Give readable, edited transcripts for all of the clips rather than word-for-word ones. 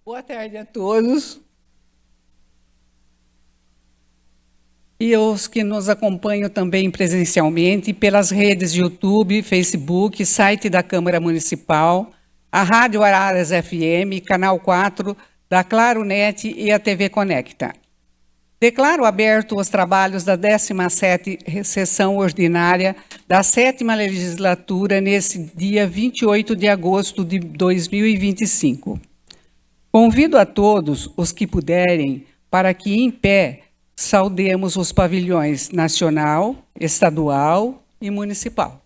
Boa tarde a todos. E os que nos acompanham também presencialmente pelas redes de YouTube, Facebook, site da Câmara Municipal, a Rádio Araras FM, Canal 4 da Claro Net e a TV Conecta. Declaro aberto os trabalhos da 17ª sessão ordinária da 7ª legislatura nesse dia 28 de agosto de 2025. Convido a todos os que puderem para que, em pé, saudemos os pavilhões nacional, estadual e municipal.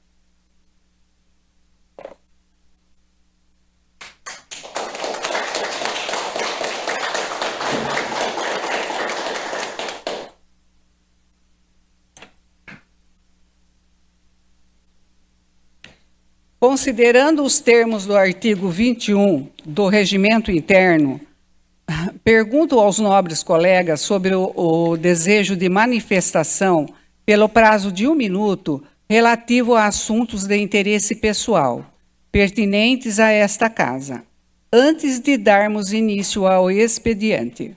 Considerando os termos do artigo 21 do Regimento Interno, pergunto aos nobres colegas sobre o desejo de manifestação pelo prazo de 1 minuto relativo a assuntos de interesse pessoal, pertinentes a esta casa, antes de darmos início ao expediente.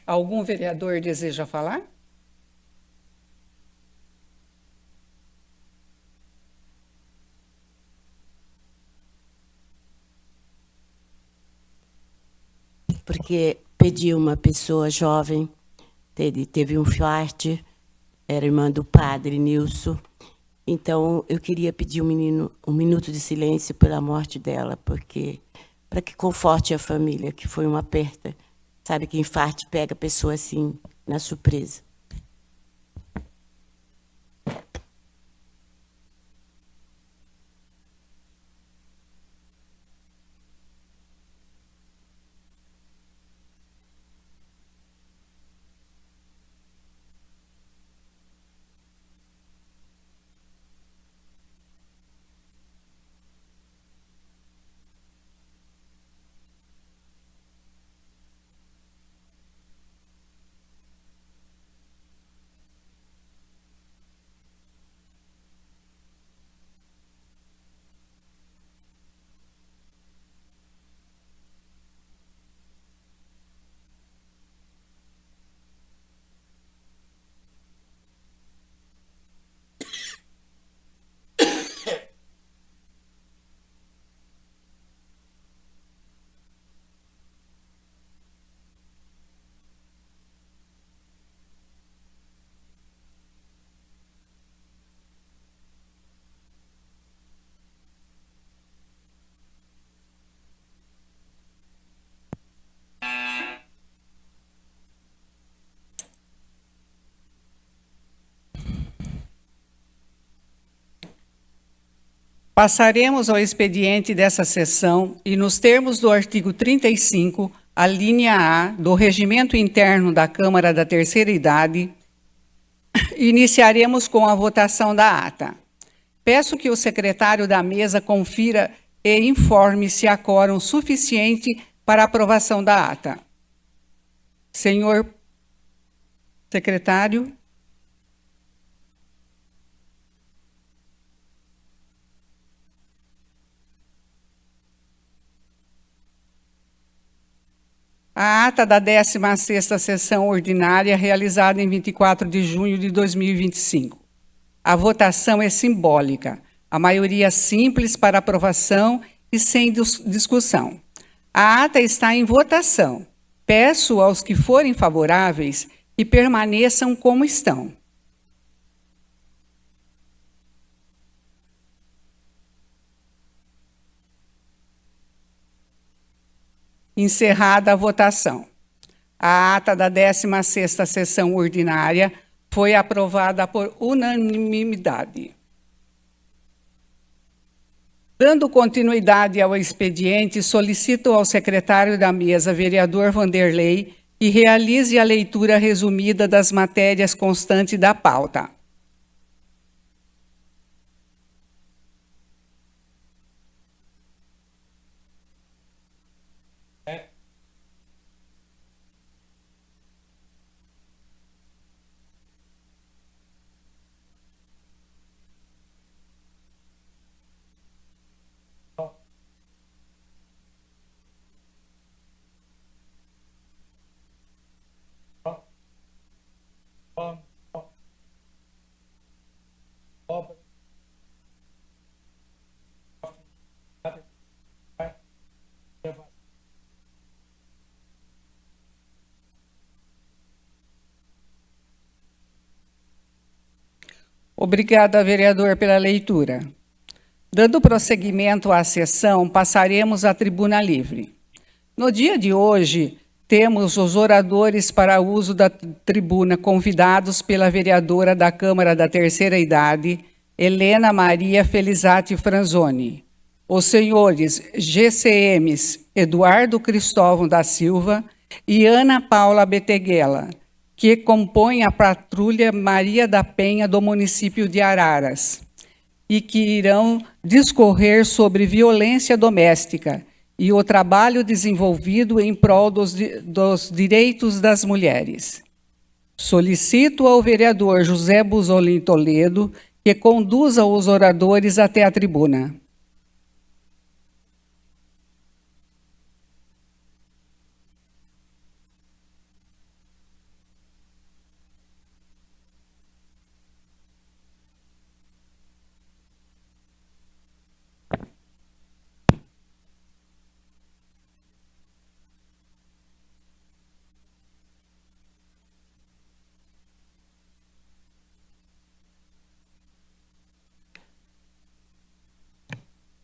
Algum vereador deseja falar? Porque pediu uma pessoa jovem, teve um infarto, era irmã do padre Nilson. Então, eu queria pedir um minuto de silêncio pela morte dela, porque para que conforte a família, que foi uma perda. Sabe que infarto pega a pessoa assim, na surpresa. Passaremos ao expediente dessa sessão e, nos termos do artigo 35, a linha A do Regimento Interno da Câmara da Terceira Idade, iniciaremos com a votação da ata. Peço que o secretário da mesa confira e informe se há quórum suficiente para aprovação da ata. Senhor secretário. A ata da 16ª sessão ordinária, realizada em 24 de junho de 2025. A votação é simbólica, a maioria simples para aprovação e sem discussão. A ata está em votação. Peço aos que forem favoráveis que permaneçam como estão. Encerrada a votação. A ata da 16ª sessão ordinária foi aprovada por unanimidade. Dando continuidade ao expediente, solicito ao secretário da mesa, vereador Vanderlei, que realize a leitura resumida das matérias constantes da pauta. Obrigada, vereador, pela leitura. Dando prosseguimento à sessão, passaremos à tribuna livre. No dia de hoje, temos os oradores para uso da tribuna convidados pela vereadora da Câmara da Terceira Idade, Helena Maria Felizati Franzoni. Os senhores GCMs Eduardo Cristóvão da Silva e Ana Paula Beteguela, que compõem a Patrulha Maria da Penha do município de Araras, e que irão discorrer sobre violência doméstica e o trabalho desenvolvido em prol dos direitos das mulheres. Solicito ao vereador José Buzolin Toledo que conduza os oradores até a tribuna.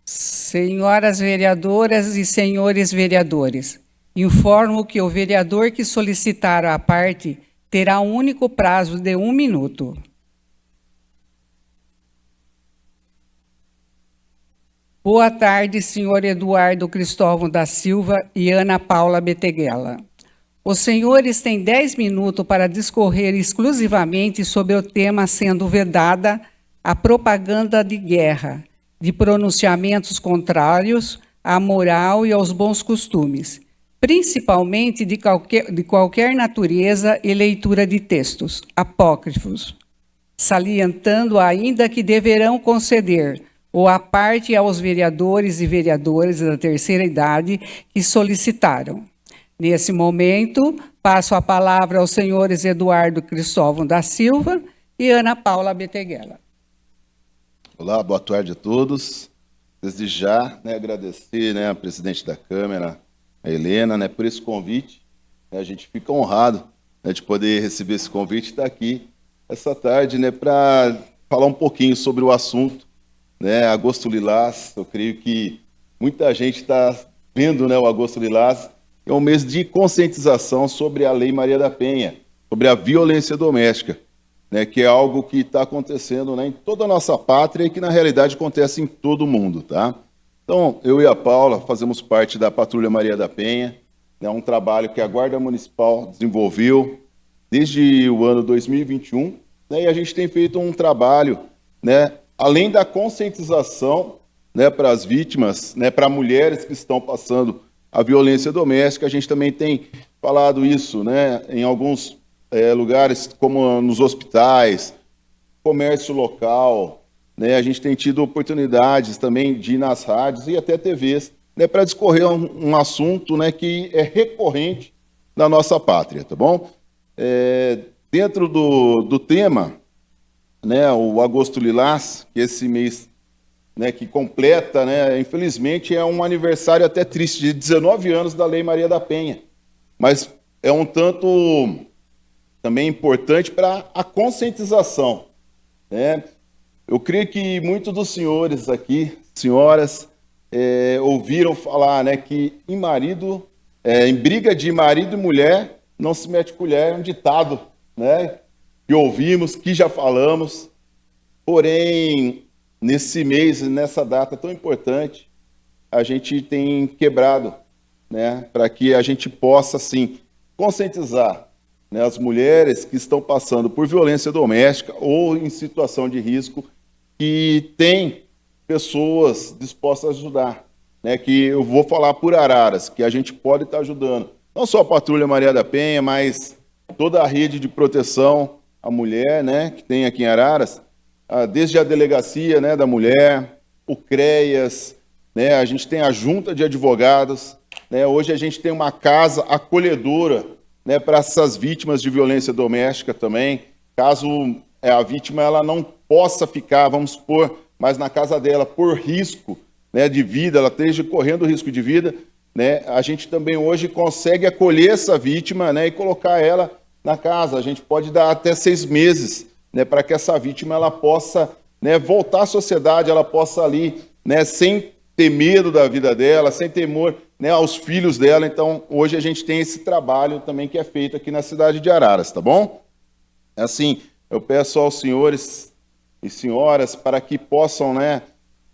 Senhoras vereadoras e senhores vereadores, informo que o vereador que solicitar a parte terá um único prazo de 1 minuto. Boa tarde, senhor Eduardo Cristóvão da Silva e Ana Paula Beteguela. Os senhores têm 10 minutos para discorrer exclusivamente sobre o tema sendo vedada a propaganda de guerra, de pronunciamentos contrários à moral e aos bons costumes, principalmente de qualquer natureza e leitura de textos apócrifos, salientando ainda que deverão conceder ou a parte aos vereadores e vereadoras da terceira idade que solicitaram. Nesse momento, passo a palavra aos senhores Eduardo Cristóvão da Silva e Ana Paula Beteguela. Olá, boa tarde a todos. Desde já, agradecer a presidente da Câmara, a Helena, por esse convite. A gente fica honrado de poder receber esse convite e estar aqui essa tarde para falar um pouquinho sobre o assunto. Agosto Lilás, eu creio que muita gente está vendo o Agosto Lilás. É um mês de conscientização sobre a Lei Maria da Penha, sobre a violência doméstica. Que é algo que está acontecendo em toda a nossa pátria e que, na realidade, acontece em todo o mundo. Tá? Então, eu e a Paula fazemos parte da Patrulha Maria da Penha, um trabalho que a Guarda Municipal desenvolveu desde o ano 2021, e a gente tem feito um trabalho, além da conscientização para as vítimas, para mulheres que estão passando a violência doméstica, a gente também tem falado isso em alguns lugares como nos hospitais, comércio local, a gente tem tido oportunidades também de ir nas rádios e até TVs, para discorrer um assunto que é recorrente na nossa pátria, tá bom? Dentro do tema, o Agosto Lilás, que esse mês que completa, infelizmente é um aniversário até triste, de 19 anos da Lei Maria da Penha, mas é um tanto também importante para a conscientização. Eu creio que muitos dos senhores aqui, senhoras, ouviram falar que em briga de marido e mulher não se mete colher, é um ditado que ouvimos, que já falamos. Porém, nesse mês, nessa data tão importante, a gente tem quebrado para que a gente possa, assim, conscientizar as mulheres que estão passando por violência doméstica ou em situação de risco, que tem pessoas dispostas a ajudar, que eu vou falar por Araras, que a gente pode estar ajudando, não só a Patrulha Maria da Penha, mas toda a rede de proteção à mulher, que tem aqui em Araras, desde a Delegacia da Mulher, o CREAS, a gente tem a Junta de Advogados, hoje a gente tem uma casa acolhedora para essas vítimas de violência doméstica também, caso a vítima ela não possa ficar, vamos supor, mais na casa dela por risco, né, de vida, ela esteja correndo risco de vida, né, a gente também hoje consegue acolher essa vítima, né, e colocar ela na casa. A gente pode dar até 6 meses, né, para que essa vítima ela possa, né, voltar à sociedade, ela possa ali, né, sem ter medo da vida dela, sem temor, né, aos filhos dela. Então, hoje a gente tem esse trabalho também que é feito aqui na cidade de Araras, tá bom? Assim, eu peço aos senhores e senhoras para que possam, né,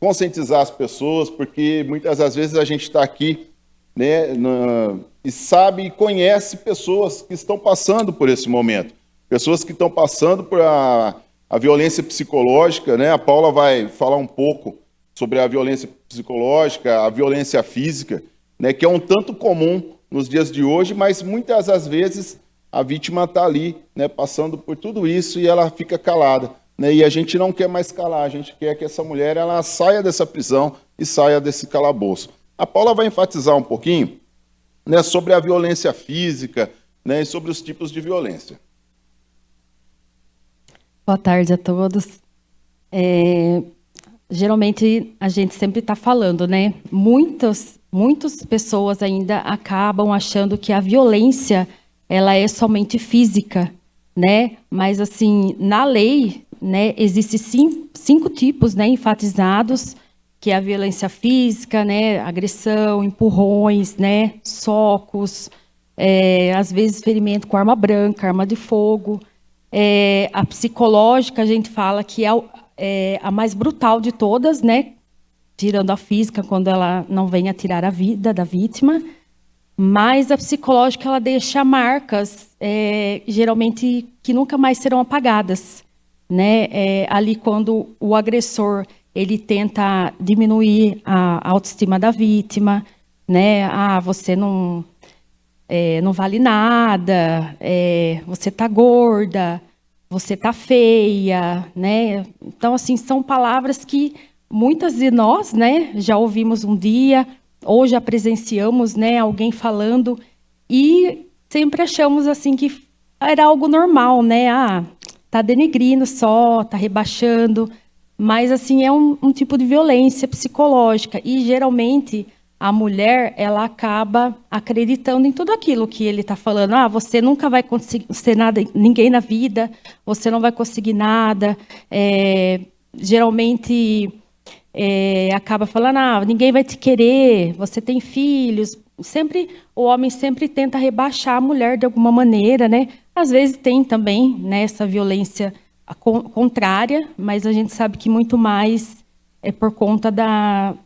conscientizar as pessoas, porque muitas das vezes a gente está aqui, né, e sabe e conhece pessoas que estão passando por esse momento, pessoas que estão passando por a violência psicológica, né? A Paula vai falar um pouco sobre a violência psicológica, a violência física, né, que é um tanto comum nos dias de hoje, mas muitas das vezes a vítima está ali, né, passando por tudo isso e ela fica calada, né, e a gente não quer mais calar, a gente quer que essa mulher ela saia dessa prisão e saia desse calabouço. A Paula vai enfatizar um pouquinho, né, sobre a violência física, né, e sobre os tipos de violência. Boa tarde a todos. Geralmente a gente sempre está falando, né? Muitas pessoas ainda acabam achando que a violência ela é somente física, né? Mas assim, na lei, né, existem 5 tipos, né, enfatizados, que é a violência física, né, agressão, empurrões, né, socos, às vezes ferimento com arma branca, arma de fogo. A psicológica, a gente fala que é a mais brutal de todas, né? Tirando a física, quando ela não vem a tirar a vida da vítima. Mas a psicológica, ela deixa marcas, geralmente, que nunca mais serão apagadas, né? Ali, quando o agressor ele tenta diminuir a autoestima da vítima, né? Você não vale nada, você está gorda, você está feia, né? Então, assim, são palavras que muitas de nós, né, já ouvimos um dia, ou já presenciamos, né, alguém falando, e sempre achamos, assim, que era algo normal, né? Tá denegrindo só, tá rebaixando, mas, assim, é um tipo de violência psicológica, e, geralmente, a mulher, ela acaba acreditando em tudo aquilo que ele está falando. Você nunca vai conseguir ser nada, ninguém na vida, você não vai conseguir nada. Geralmente, acaba falando, ninguém vai te querer, você tem filhos. O homem sempre tenta rebaixar a mulher de alguma maneira, né? Às vezes tem também, né, essa violência contrária, mas a gente sabe que muito mais é por conta da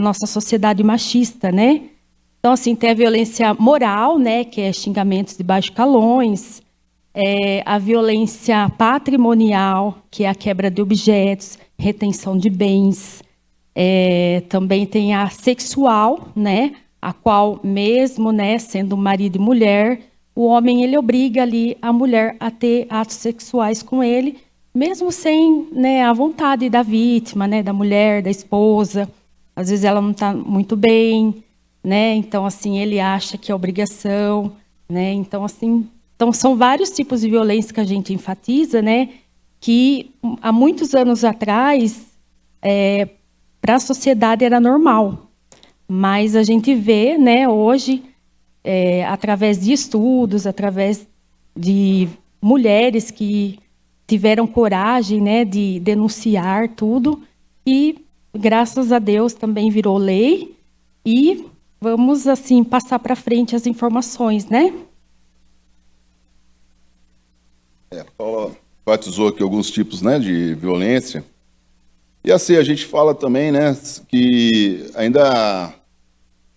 nossa sociedade machista, né? Então, assim, tem a violência moral, né, que é xingamentos de baixos calões, a violência patrimonial, que é a quebra de objetos, retenção de bens, também tem a sexual, né, a qual mesmo, né, sendo marido e mulher, o homem ele obriga ali a mulher a ter atos sexuais com ele, mesmo sem, né, a vontade da vítima, né, da mulher, da esposa. Às vezes ela não está muito bem, né? Então, assim, ele acha que é obrigação, né? Então, assim, são vários tipos de violência que a gente enfatiza, né? Que há muitos anos atrás, para a sociedade era normal. Mas a gente vê, né, hoje, através de estudos, através de mulheres que tiveram coragem, né, de denunciar tudo, e graças a Deus também virou lei e vamos assim passar para frente as informações, né? Paula enfatizou aqui alguns tipos, né, de violência. E assim, a gente fala também, né, que ainda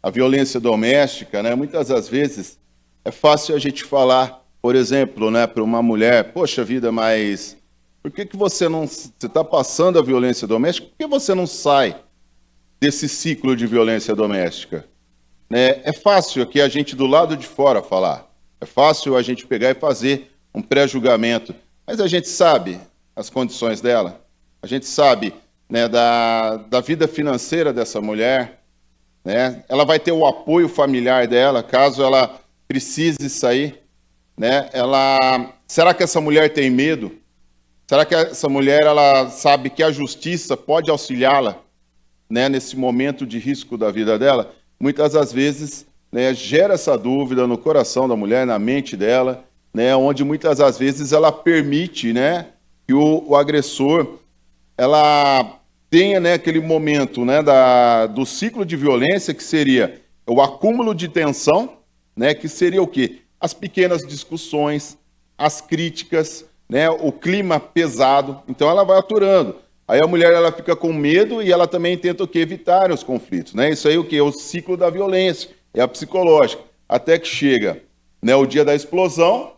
a violência doméstica, né, muitas das vezes é fácil a gente falar, por exemplo, né, para uma mulher, poxa vida, mas por que você não... Você está passando a violência doméstica, por que você não sai desse ciclo de violência doméstica? É fácil aqui a gente do lado de fora falar. É fácil a gente pegar e fazer um pré-julgamento. Mas a gente sabe as condições dela. A gente sabe, né, da vida financeira dessa mulher. Né? Ela vai ter o apoio familiar dela, caso ela precise sair. Né? Será que essa mulher tem medo? Será que essa mulher ela sabe que a justiça pode auxiliá-la, né, nesse momento de risco da vida dela? Muitas das vezes, né, gera essa dúvida no coração da mulher, na mente dela, né, onde muitas das vezes ela permite, né, que o agressor ela tenha, né, aquele momento, né, do ciclo de violência, que seria o acúmulo de tensão, né, que seria o quê? As pequenas discussões, as críticas, né, o clima pesado. Então ela vai aturando. Aí a mulher ela fica com medo e ela também tenta o quê? Evitar os conflitos, né? Isso aí o quê? É o ciclo da violência, é a psicológica. Até que chega, né, o dia da explosão,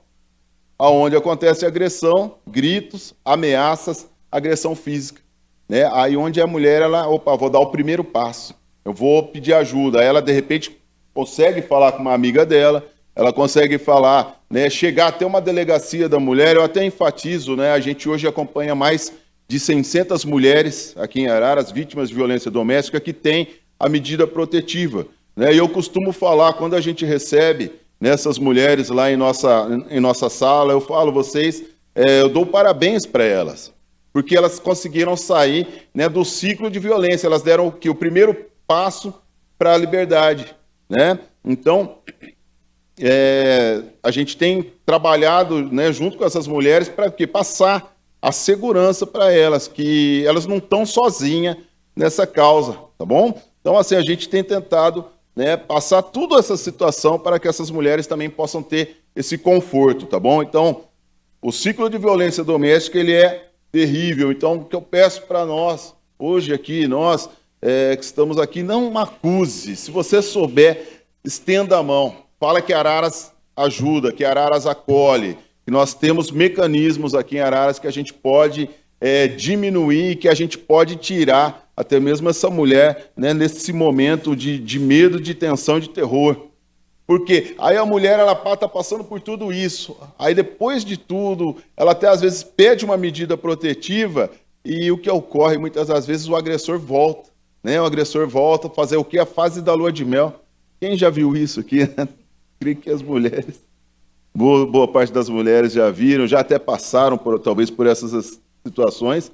aonde acontece agressão, gritos, ameaças, agressão física, né? Aí onde a mulher, ela, opa, vou dar o primeiro passo, eu vou pedir ajuda. Aí ela, de repente, consegue falar com uma amiga dela, ela consegue falar, né, chegar até uma delegacia da mulher. Eu até enfatizo, né, a gente hoje acompanha mais de 600 mulheres aqui em Araras, vítimas de violência doméstica, que têm a medida protetiva, né? E eu costumo falar, quando a gente recebe nessas mulheres lá em nossa sala, eu falo, vocês, eu dou parabéns para elas, porque elas conseguiram sair, né, do ciclo de violência, elas deram o primeiro passo para a liberdade, né? Então, a gente tem trabalhado, né, junto com essas mulheres para passar a segurança para elas, que elas não estão sozinhas nessa causa, tá bom? Então, assim, a gente tem tentado, né, passar toda essa situação para que essas mulheres também possam ter esse conforto, tá bom? Então, o ciclo de violência doméstica, ele é terrível. Então, o que eu peço para nós, hoje aqui, nós que estamos aqui, não acuse. Se você souber, estenda a mão. Fala que Araras ajuda, que Araras acolhe, que nós temos mecanismos aqui em Araras que a gente pode diminuir, que a gente pode tirar até mesmo essa mulher, né, nesse momento de medo, de tensão, de terror. Porque aí a mulher ela está passando por tudo isso, aí depois de tudo, ela até às vezes pede uma medida protetiva e o que ocorre muitas das vezes, o agressor volta, né? O agressor volta a fazer o quê? A fase da lua de mel. Quem já viu isso aqui? Creio que as mulheres, boa parte das mulheres já viram, já até passaram talvez por essas situações.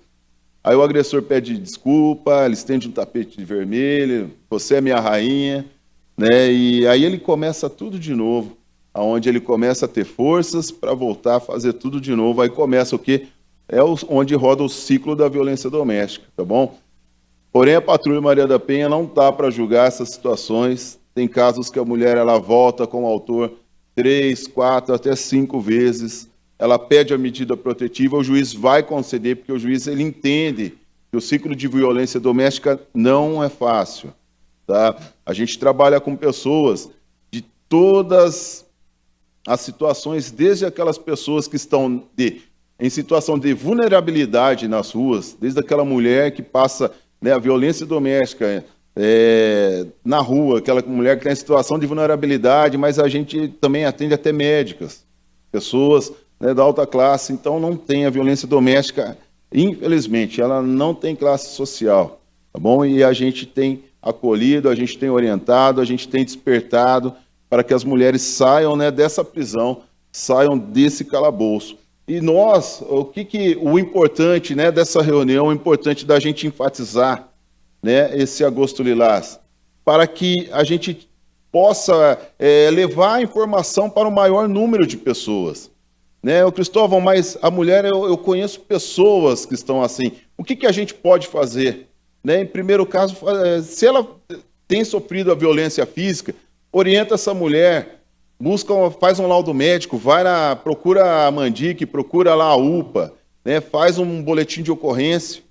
Aí o agressor pede desculpa, ele estende um tapete vermelho, você é minha rainha, né? E aí ele começa tudo de novo, aonde ele começa a ter forças para voltar a fazer tudo de novo. Aí começa o quê? Onde roda o ciclo da violência doméstica, tá bom? Porém, a Patrulha Maria da Penha não está para julgar essas situações. Tem casos que a mulher ela volta com o autor 3, 4, até 5 vezes. Ela pede a medida protetiva, o juiz vai conceder, porque o juiz ele entende que o ciclo de violência doméstica não é fácil. Tá? A gente trabalha com pessoas de todas as situações, desde aquelas pessoas que estão em situação de vulnerabilidade nas ruas, desde aquela mulher que passa, né, a violência doméstica na rua, aquela mulher que está em situação de vulnerabilidade, mas a gente também atende até médicas, pessoas, né, da alta classe. Então não tem a violência doméstica, infelizmente, ela não tem classe social, tá bom? E a gente tem acolhido, a gente tem orientado, a gente tem despertado para que as mulheres saiam, né, dessa prisão, saiam desse calabouço. E nós, o importante, né, dessa reunião, o importante da gente enfatizar, né, esse Agosto Lilás, para que a gente possa levar a informação para o maior número de pessoas. Né, Cristóvão, mas a mulher, eu conheço pessoas que estão assim. O que a gente pode fazer? Né, em primeiro caso, se ela tem sofrido a violência física, orienta essa mulher, faz um laudo médico, procura a Mandic, procura lá a UPA, né, faz um boletim de ocorrência,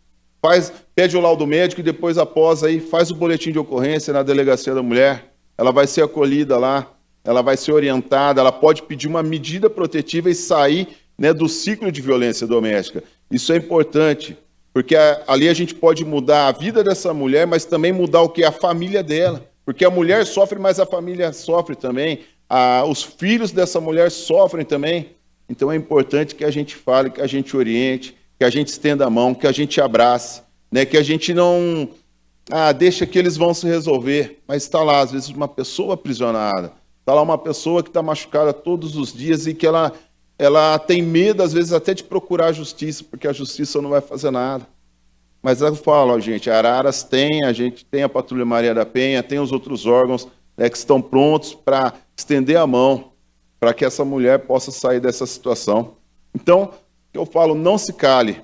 pede o laudo médico e depois, após aí, faz o boletim de ocorrência na delegacia da mulher. Ela vai ser acolhida lá, ela vai ser orientada, ela pode pedir uma medida protetiva e sair, né, do ciclo de violência doméstica. Isso é importante, porque ali a gente pode mudar a vida dessa mulher, mas também mudar o que? A família dela. Porque a mulher sofre, mas a família sofre também. Os filhos dessa mulher sofrem também. Então é importante que a gente fale, que a gente oriente, que a gente estenda a mão, que a gente abrace, né? Que a gente não deixa que eles vão se resolver, mas está lá, às vezes, uma pessoa aprisionada. Está lá uma pessoa que está machucada todos os dias e que ela ela tem medo, às vezes, até de procurar a justiça, porque a justiça não vai fazer nada. Mas eu falo, ó, gente, Araras tem, a gente tem a Patrulha Maria da Penha, tem os outros órgãos, né, que estão prontos para estender a mão para que essa mulher possa sair dessa situação. Então, eu falo, não se cale,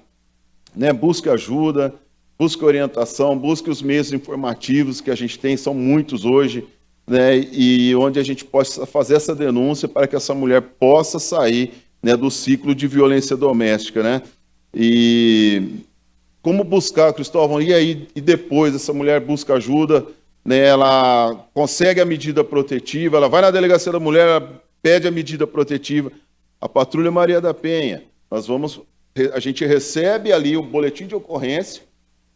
né, busque ajuda, busque orientação, busque os meios informativos que a gente tem, são muitos hoje, né, e onde a gente possa fazer essa denúncia para que essa mulher possa sair, né, do ciclo de violência doméstica, né? E como buscar, Cristóvão? E aí, e depois essa mulher busca ajuda, né? Ela consegue a medida protetiva, ela vai na delegacia da mulher, ela pede a medida protetiva. A Patrulha Maria da Penha, a gente recebe ali o boletim de ocorrência,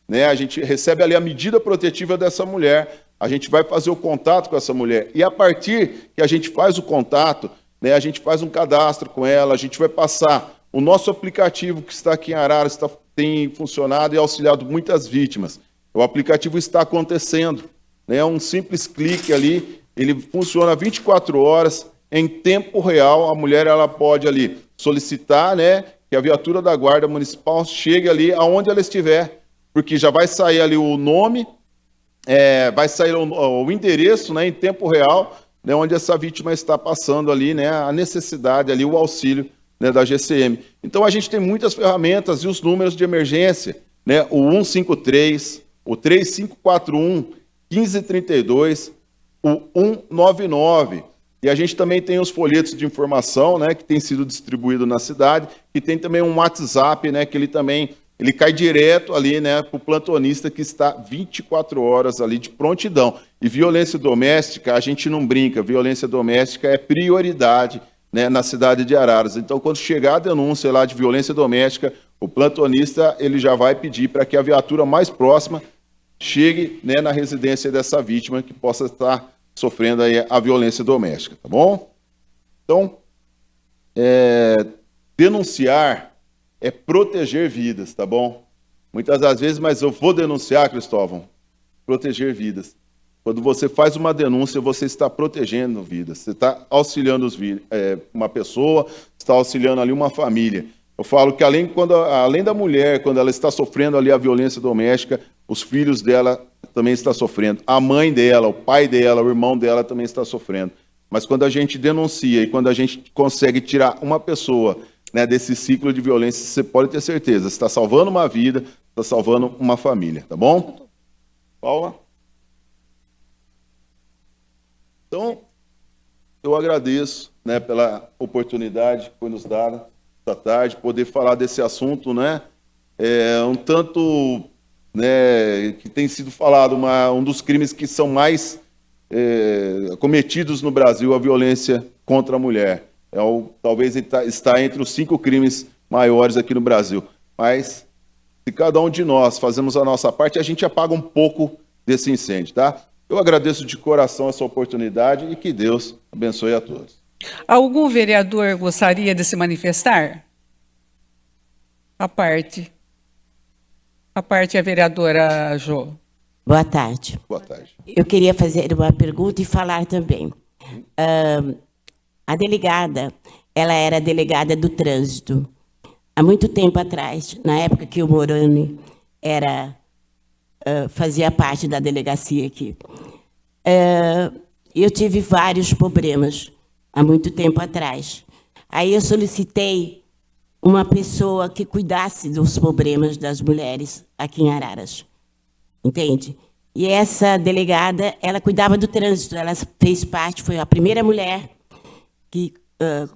né? A gente recebe ali a medida protetiva dessa mulher, a gente vai fazer o contato com essa mulher. E a partir que a gente faz o contato, né, a gente faz um cadastro com ela, a gente vai passar o nosso aplicativo que está aqui em Araras, tem funcionado e auxiliado muitas vítimas. O aplicativo está acontecendo, né, um simples clique ali, ele funciona 24 horas, em tempo real, a mulher ela pode ali solicitar, né, que a viatura da Guarda Municipal chegue ali aonde ela estiver, porque já vai sair ali o nome, vai sair o endereço, né, em tempo real, né, onde essa vítima está passando ali, né, a necessidade ali, o auxílio, né, da GCM. Então a gente tem muitas ferramentas e os números de emergência, né, o 153, o 3541, 1532, o 199. E a gente também tem os folhetos de informação, né, que tem sido distribuído na cidade, e tem também um WhatsApp, né, que ele cai direto ali, né, para o plantonista que está 24 horas ali de prontidão. E violência doméstica, a gente não brinca, violência doméstica é prioridade, né, na cidade de Araras. Então, quando chegar a denúncia lá de violência doméstica, o plantonista ele já vai pedir para que a viatura mais próxima chegue, né, na residência dessa vítima que possa estar sofrendo aí a violência doméstica, tá bom? Então, denunciar é proteger vidas, tá bom? Muitas das vezes, mas eu vou denunciar, Cristóvão, proteger vidas. Quando você faz uma denúncia, você está protegendo vidas, você está auxiliando uma pessoa, está auxiliando ali uma família. Eu falo que além da mulher, quando ela está sofrendo ali a violência doméstica, os filhos dela também estão sofrendo, a mãe dela, o pai dela, o irmão dela também está sofrendo. Mas quando a gente denuncia e quando a gente consegue tirar uma pessoa, né, desse ciclo de violência, você pode ter certeza, você está salvando uma vida, está salvando uma família, tá bom? Paula? Então, eu agradeço, né, pela oportunidade que foi nos dada esta tarde, poder falar desse assunto, né, um tanto, né, que tem sido falado, um dos crimes que são mais cometidos no Brasil, a violência contra a mulher. Talvez está entre os 5 crimes maiores aqui no Brasil. Mas, se cada um de nós fazemos a nossa parte, a gente apaga um pouco desse incêndio, tá? Eu agradeço de coração essa oportunidade e que Deus abençoe a todos. Algum vereador gostaria de se manifestar? A parte a vereadora Jô. Boa tarde. Boa tarde. Eu queria fazer uma pergunta e falar também. A delegada, ela era delegada do trânsito. Há muito tempo atrás, na época que o Moroni fazia parte da delegacia aqui. Eu tive vários problemas há muito tempo atrás. Aí eu solicitei uma pessoa que cuidasse dos problemas das mulheres aqui em Araras. Entende? E essa delegada, ela cuidava do trânsito, ela fez parte, foi a primeira mulher que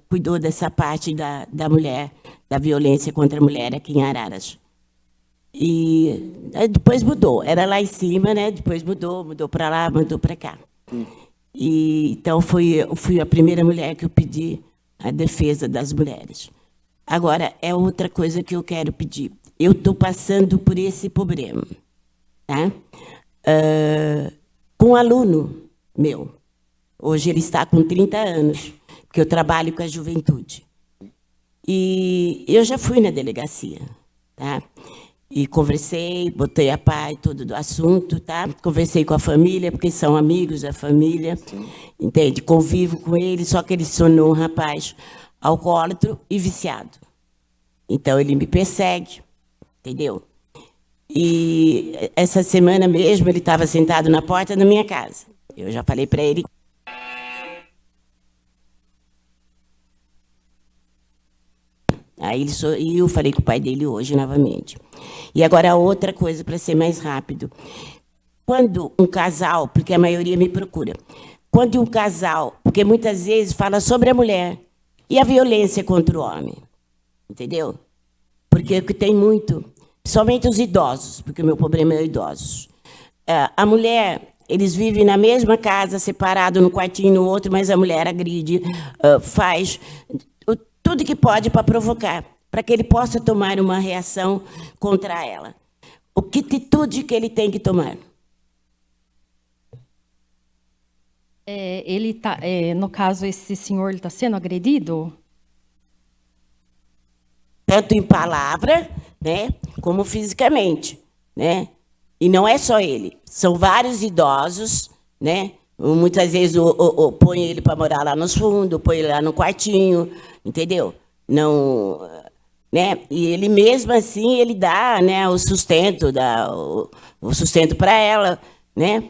cuidou dessa parte da mulher, da violência contra a mulher aqui em Araras. E depois mudou, era lá em cima, né? Depois mudou para lá, mudou para cá. E então eu fui a primeira mulher que eu pedi a defesa das mulheres. Agora, é outra coisa que eu quero pedir. Eu estou passando por esse problema, tá? Com um aluno meu. Hoje ele está com 30 anos, porque eu trabalho com a juventude. E eu já fui na delegacia, tá? E conversei, botei a par todo do assunto, tá? Conversei com a família, porque são amigos da família, entende? Convivo com ele, só que ele sonou um rapaz alcoólatra e viciado. Então, ele me persegue, entendeu? E essa semana mesmo, ele estava sentado na porta da minha casa. Eu já falei para ele. Aí eu falei com o pai dele hoje, novamente. E agora, outra coisa, para ser mais rápido. Quando um casal, porque a maioria me procura, quando um casal, porque muitas vezes fala sobre a mulher e a violência contra o homem, entendeu? Porque o que tem muito, somente os idosos, porque o meu problema é idosos. A mulher, eles vivem na mesma casa, separado num quartinho no outro, mas a mulher agride, faz tudo que pode para provocar, para que ele possa tomar uma reação contra ela. Que atitude que ele tem que tomar? Ele tá, no caso, esse senhor está sendo agredido? Tanto em palavra, né, como fisicamente, né? E não é só ele, são vários idosos, né? Muitas vezes põe ele para morar lá nos fundos, põe ele lá no quartinho, entendeu? Não, né? E ele mesmo assim ele dá, né, o sustento, o sustento para ela, né?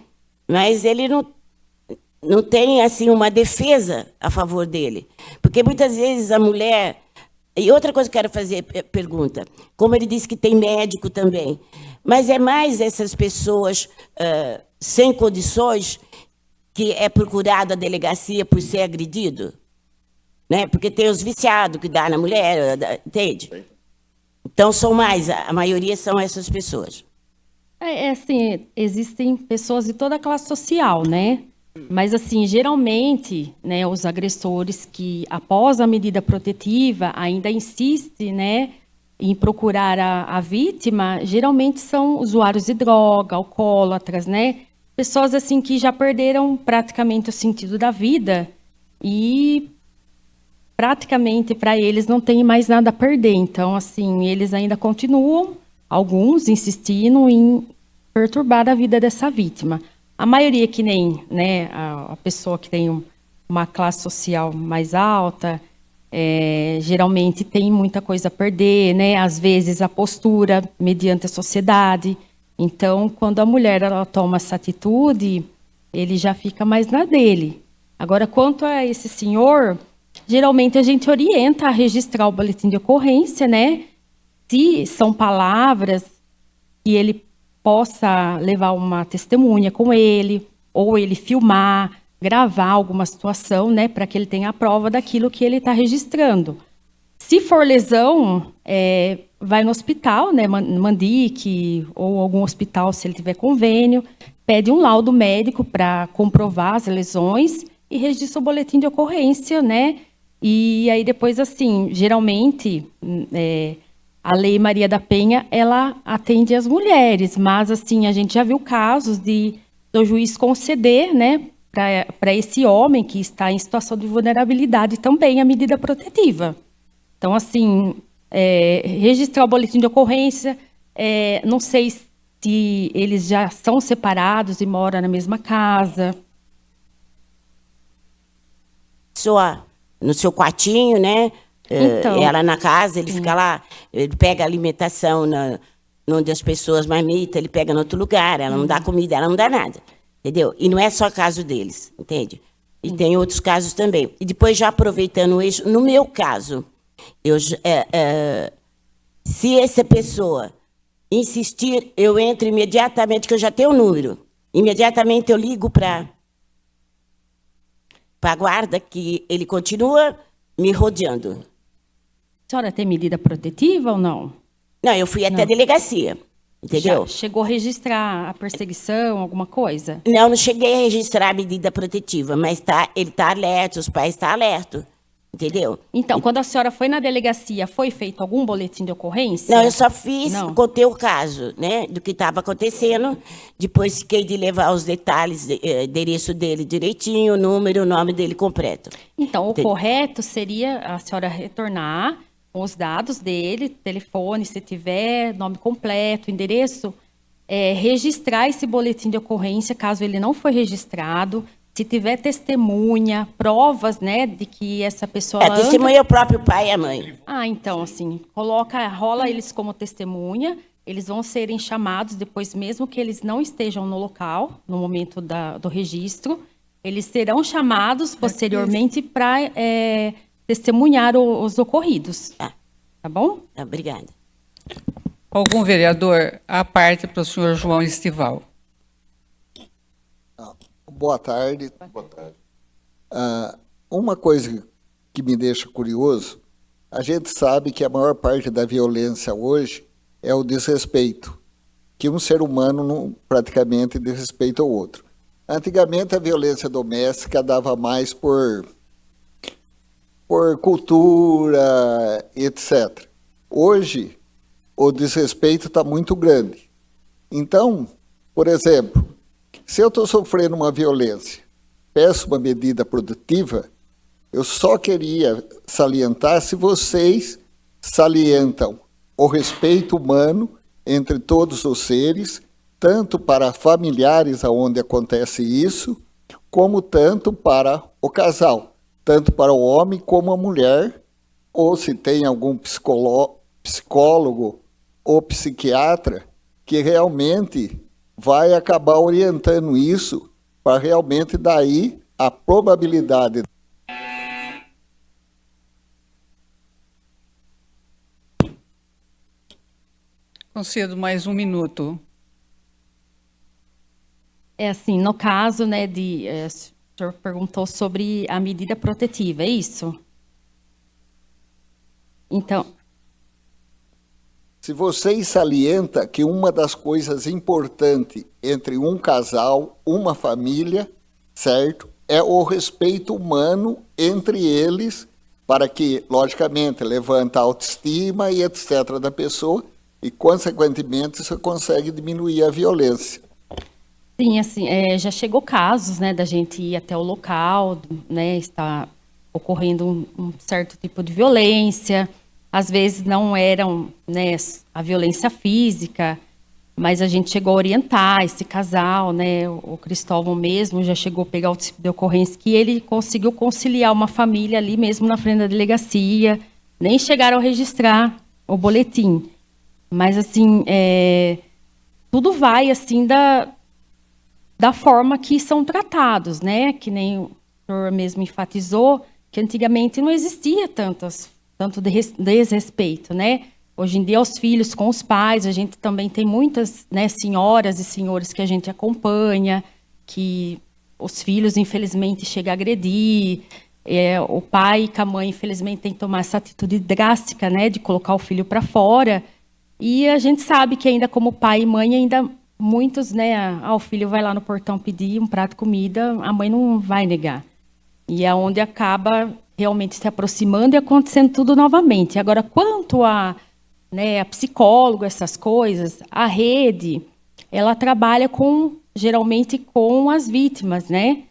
Mas ele não tem assim uma defesa a favor dele, porque muitas vezes a mulher. E outra coisa que eu quero fazer pergunta, como ele disse que tem médico também, mas é mais essas pessoas sem condições que é procurado a delegacia por ser agredido, né? Porque tem os viciados que dá na mulher, entende? Então são mais, a maioria são essas pessoas. Assim, existem pessoas de toda a classe social, né? Mas, assim, geralmente, né, os agressores que, após a medida protetiva, ainda insistem, né, em procurar a vítima, geralmente são usuários de droga, alcoólatras, né? Pessoas, assim, que já perderam praticamente o sentido da vida e, praticamente, para eles, não tem mais nada a perder. Então, assim, eles ainda continuam, alguns, insistindo em perturbar a vida dessa vítima. A maioria que nem, né, a pessoa que tem uma classe social mais alta, geralmente tem muita coisa a perder, né? Às vezes a postura mediante a sociedade. Então, quando a mulher ela toma essa atitude, ele já fica mais na dele. Agora, quanto a esse senhor, geralmente a gente orienta a registrar o boletim de ocorrência, né? Se são palavras que ele possa levar uma testemunha com ele, ou ele filmar, gravar alguma situação, né, para que ele tenha a prova daquilo que ele está registrando. Se for lesão, vai no hospital, né, Mandic, ou algum hospital, se ele tiver convênio, pede um laudo médico para comprovar as lesões e registra o boletim de ocorrência, né, e aí depois, assim, geralmente, a Lei Maria da Penha, ela atende as mulheres, mas, assim, a gente já viu casos do juiz conceder, né, para esse homem que está em situação de vulnerabilidade também a medida protetiva. Então, assim, registrar o boletim de ocorrência, não sei se eles já são separados e moram na mesma casa. No seu quartinho, né? Então, ela na casa, ele fica lá, ele pega a alimentação onde as pessoas marmitam, ele pega em outro lugar, ela não dá comida, ela não dá nada, entendeu? E não é só caso deles, entende? E tem outros casos também. E depois, já aproveitando isso, no meu caso, se essa pessoa insistir, eu entro imediatamente, que eu já tenho o número, imediatamente eu ligo para a guarda, que ele continua me rodeando. A senhora tem medida protetiva ou não? Não, eu fui até a delegacia, entendeu? Já chegou a registrar a perseguição, alguma coisa? Não cheguei a registrar a medida protetiva, mas ele está alerta, os pais estão alertos, entendeu? Então, quando a senhora foi na delegacia, foi feito algum boletim de ocorrência? Não, eu só fiz, Não. contei o caso, né, do que estava acontecendo, depois fiquei de levar os detalhes, endereço dele direitinho, o número, o nome dele completo. Então, o correto seria a senhora retornar com os dados dele, telefone, se tiver, nome completo, endereço, registrar esse boletim de ocorrência, caso ele não foi registrado, Se tiver testemunha, provas, né, de que essa pessoa ela Testemunha é o próprio pai e a mãe. então, assim, rola eles como testemunha, eles vão serem chamados depois, mesmo que eles não estejam no local, no momento do registro, eles serão chamados posteriormente para testemunhar os ocorridos. Tá bom? Obrigada. Algum vereador à parte para o senhor João Estival? Boa tarde. Boa tarde. Uma coisa que me deixa curioso, a gente sabe que a maior parte da violência hoje é o desrespeito, que um ser humano não, praticamente desrespeita o outro. Antigamente a violência doméstica dava mais por cultura, etc. Hoje o desrespeito está muito grande. Então, por exemplo, se eu estou sofrendo uma violência, peço uma medida produtiva, eu só queria salientar se vocês salientam o respeito humano entre todos os seres, tanto para familiares onde acontece isso, como tanto para o casal, tanto para o homem como a mulher, ou se tem algum psicólogo ou psiquiatra que realmente vai acabar orientando isso para realmente daí a probabilidade. Concedo mais um minuto. Assim, no caso, né, o senhor perguntou sobre a medida protetiva, é isso? Então, Se vocês salienta que uma das coisas importantes entre um casal, uma família, certo, é o respeito humano entre eles, para que, logicamente, levanta a autoestima e etc. da pessoa, e, consequentemente, isso consegue diminuir a violência. sim, assim, já chegou casos, né, da gente ir até o local, né, está ocorrendo um certo tipo de violência. Às vezes não eram, né, a violência física, mas a gente chegou a orientar esse casal, né, o Cristóvão mesmo já chegou a pegar o tipo de ocorrência que ele conseguiu conciliar uma família ali mesmo na frente da delegacia, nem chegaram a registrar o boletim. Mas, assim, tudo vai, assim, da forma que são tratados, né? Que nem o senhor mesmo enfatizou, que antigamente não existia tanto desrespeito, né? Hoje em dia, os filhos com os pais, a gente também tem muitas, né, senhoras e senhores que a gente acompanha, que os filhos, infelizmente, chegam a agredir, o pai com a mãe, infelizmente, tem que tomar essa atitude drástica, né, de colocar o filho para fora. E a gente sabe que ainda como pai e mãe, ainda muitos, né, o filho vai lá no portão pedir um prato de comida, a mãe não vai negar. E é onde acaba realmente se aproximando e acontecendo tudo novamente. Agora, quanto a, né, a psicólogo, essas coisas, a rede, ela trabalha geralmente com as vítimas, né?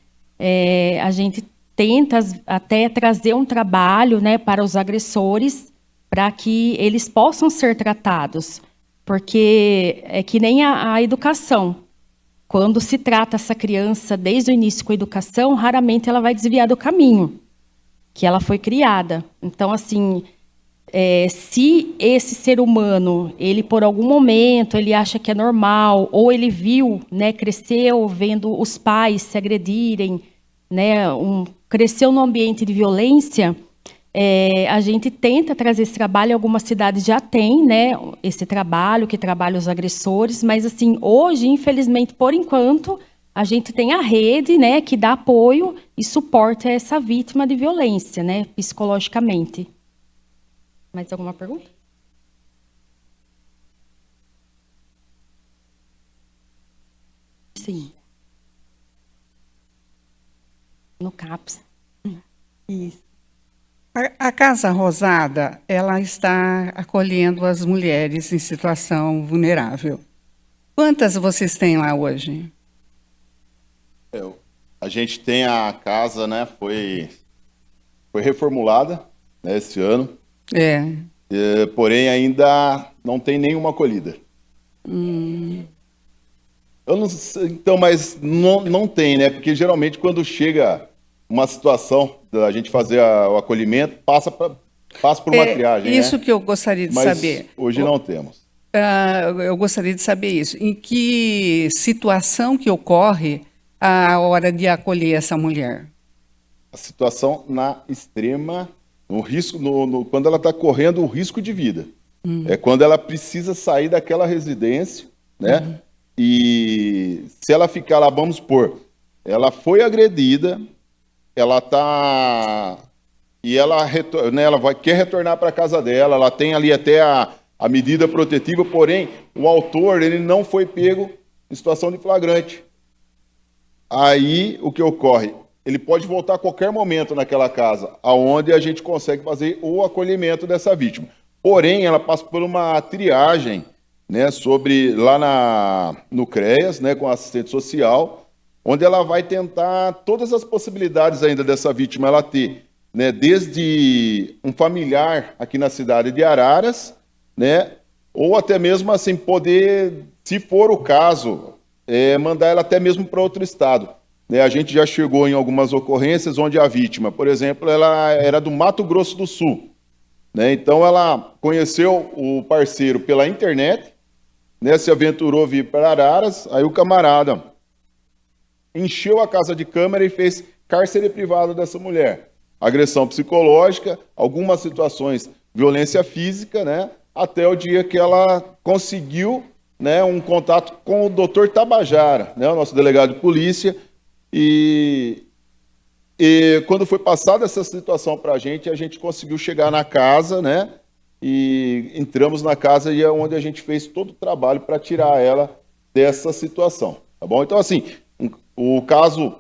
A gente tenta até trazer um trabalho, né, para os agressores, para que eles possam ser tratados, porque é que nem a educação. Quando se trata essa criança desde o início com a educação, raramente ela vai desviar do caminho que ela foi criada. Então, assim, se esse ser humano, ele por algum momento, ele acha que é normal, ou ele viu, né, cresceu vendo os pais se agredirem, né, cresceu num ambiente de violência, a gente tenta trazer esse trabalho, algumas cidades já têm, né, esse trabalho, que trabalha os agressores, mas, assim, hoje, infelizmente, por enquanto, a gente tem a rede, né, que dá apoio e suporte a essa vítima de violência, né, psicologicamente. Mais alguma pergunta? Sim. No CAPS. Isso. A Casa Rosada, ela está acolhendo as mulheres em situação vulnerável. Quantas vocês têm lá hoje? A gente tem a casa, né? Foi reformulada, né, esse ano. Porém, ainda não tem nenhuma acolhida. Eu não sei, então, mas não tem, né? Porque geralmente quando chega uma situação da gente fazer o acolhimento, passa por uma triagem, isso né? que eu gostaria de Mas saber. hoje não temos. Eu gostaria de saber isso. Em que situação que ocorre a hora de acolher essa mulher? A situação na extrema, no risco, quando ela está correndo um risco de vida. É quando ela precisa sair daquela residência, né? E se ela ficar lá, vamos supor, ela foi agredida, ela tá e ela, né, quer retornar para a casa dela, ela tem ali até a medida protetiva, porém o autor ele não foi pego em situação de flagrante. Aí o que ocorre? Ele pode voltar a qualquer momento naquela casa, aonde a gente consegue fazer o acolhimento dessa vítima. Porém, ela passa por uma triagem, né, no CREAS, né, com a assistente social, onde ela vai tentar todas as possibilidades ainda dessa vítima ela ter, né, desde um familiar aqui na cidade de Araras, né, ou até mesmo assim poder, se for o caso, mandar ela até mesmo para outro estado. A gente já chegou em algumas ocorrências onde a vítima, por exemplo, ela era do Mato Grosso do Sul, né? Então ela conheceu o parceiro pela internet, né? Se aventurou a vir para Araras, aí o camarada encheu a casa de câmera e fez cárcere privado dessa mulher. Agressão psicológica, algumas situações, violência física, né? Até o dia que ela conseguiu, né, um contato com o Dr. Tabajara, né, o nosso delegado de polícia. E quando foi passada essa situação para a gente conseguiu chegar na casa, né? E entramos na casa e é onde a gente fez todo o trabalho para tirar ela dessa situação, tá bom? Então, assim, o caso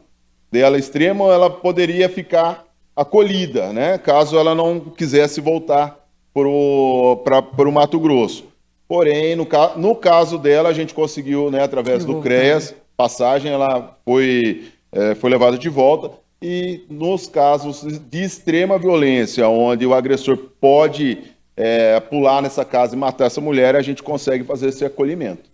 dela extremo, ela poderia ficar acolhida, né? Caso ela não quisesse voltar para o Mato Grosso. Porém, no caso dela, a gente conseguiu, né, através do CREAS, passagem, ela foi levada de volta. E nos casos de extrema violência, onde o agressor pode pular nessa casa e matar essa mulher, a gente consegue fazer esse acolhimento.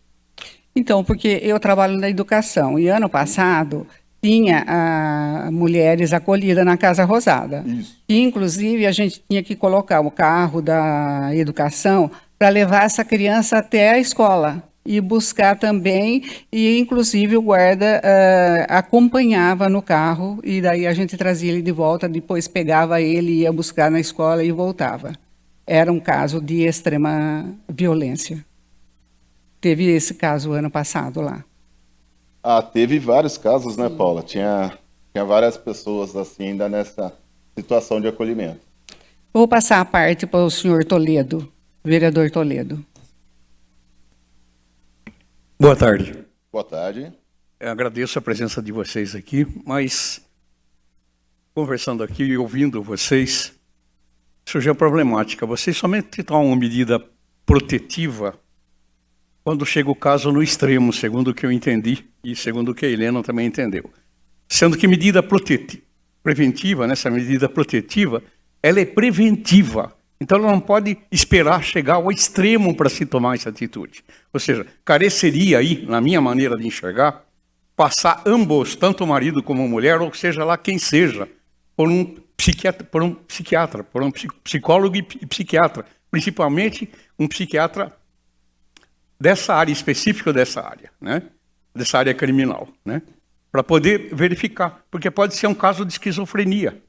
Então, porque eu trabalho na educação e ano passado tinha mulheres acolhidas na Casa Rosada. Isso. E, inclusive, a gente tinha que colocar o carro da educação para levar essa criança até a escola e buscar também, e inclusive o guarda acompanhava no carro, e daí a gente trazia ele de volta, depois pegava ele, ia buscar na escola e voltava. Era um caso de extrema violência. Teve esse caso ano passado lá. Teve vários casos, né, Paula? Tinha várias pessoas assim, ainda nessa situação de acolhimento. Vou passar a parte para o senhor Toledo, vereador Toledo. Boa tarde. Boa tarde. Eu agradeço a presença de vocês aqui, mas conversando aqui e ouvindo vocês, surgiu a problemática. Vocês somente tomam uma medida protetiva quando chega o caso no extremo, segundo o que eu entendi e segundo o que a Helena também entendeu. Sendo que medida preventiva, nessa medida protetiva, ela é preventiva. Então, ela não pode esperar chegar ao extremo para se tomar essa atitude. Ou seja, careceria aí, na minha maneira de enxergar, passar ambos, tanto o marido como a mulher, ou seja lá quem seja, por um psiquiatra, por um psicólogo e psiquiatra, principalmente um psiquiatra dessa área, específica dessa área, né? Dessa área criminal, né? Para poder verificar, porque pode ser um caso de esquizofrenia,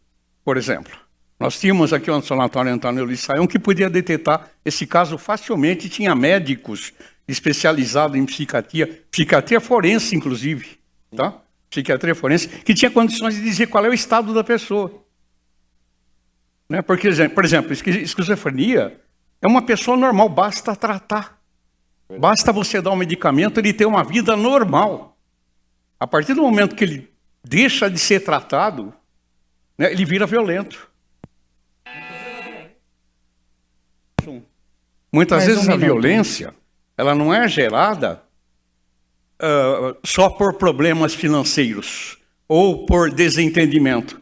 por exemplo. Nós tínhamos aqui o sanatório Antônio Luiz Saião que podia detectar esse caso facilmente, tinha médicos especializados em psiquiatria forense, inclusive, tá? Psiquiatria forense, que tinha condições de dizer qual é o estado da pessoa. Né? Porque, por exemplo, esquizofrenia é uma pessoa normal, basta tratar. Basta você dar um medicamento, ele ter uma vida normal. A partir do momento que ele deixa de ser tratado, né, ele vira violento. Muitas vezes a violência, ela não é gerada só por problemas financeiros ou por desentendimento.